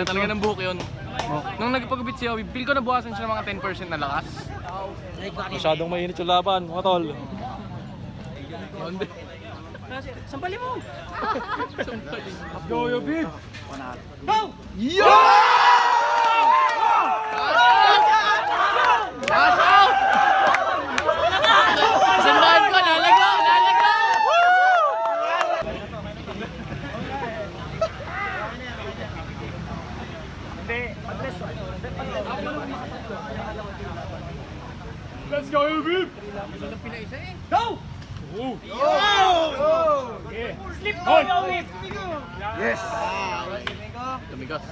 Iba talaga ng buhok yun. Nung nagpagupit si Obi, feel ko nabukasan siya ng mga 10% na lakas. Masyadong mainit yung laban, mga tol. Sampali mo! Go, yo, Bib! Go! Yo! Pass out! Sandaan ko, nalagaw! Let's go, yo, Bib! Go! Slip go, Yobib! Yes! Tumigos.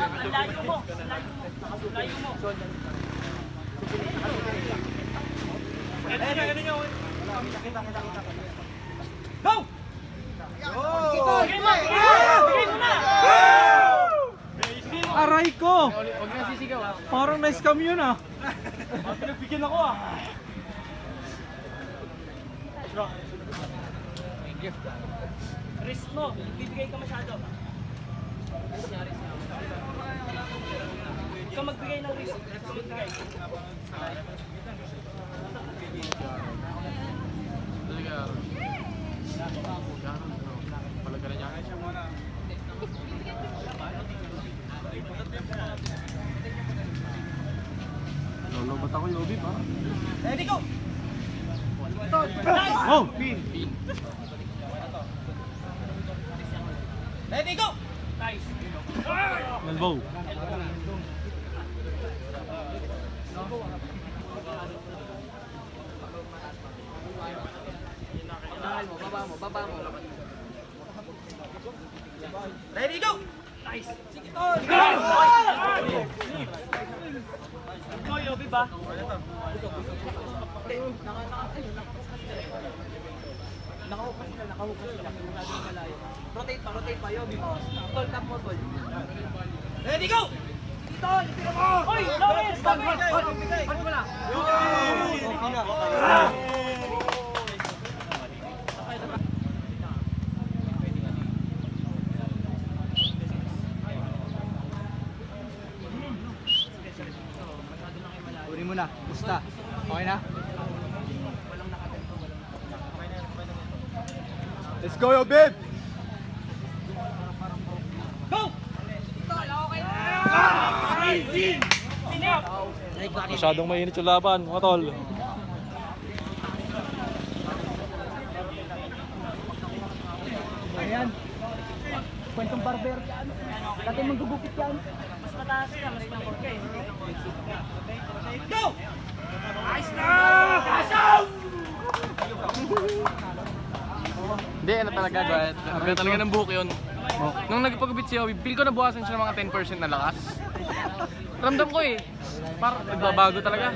Ang layo mo! Layo mo! Go! Bigay mo na! Aray ko! Huwag na sisigaw. Parang na-scam yun ah. Pinagbigyan ako ah. Risk mo, bibigay ka masyado. Huwag ka magbigay ng risk. Huwag ka magbigay. Talaga na niya. Lolobat ako, yo, Bib ah. Ready, go! Oh! Ready, go! Nice. Elbow. Baba mo. Ready, go! Nice. Sige, tol! Go, Yobi ba? Nakaupas sila. Rotate pa, Yobi ba? Tol, tap mo, tol. Ready, go! Sige, tol! Ipira mo! Oy, Lawrence! Stop it! Hold mo na! Uri mo na. Basta. Okay na? Let's go, yo, Bib! Go! Masyadong mainit yung laban, mga tol. Ayan. Kwentong barber yan. Dati manggugupit yan. Mas mataas ka, mas mabor ka eh. Go! Nice na! Pasaw! Hindi, ano talaga, iba talaga ng buhok yun. Nung nagpagupit si Obi, feel ko nabukasan siya ng mga 10% na lakas. Ramdam ko eh. Parang nagbabago talaga.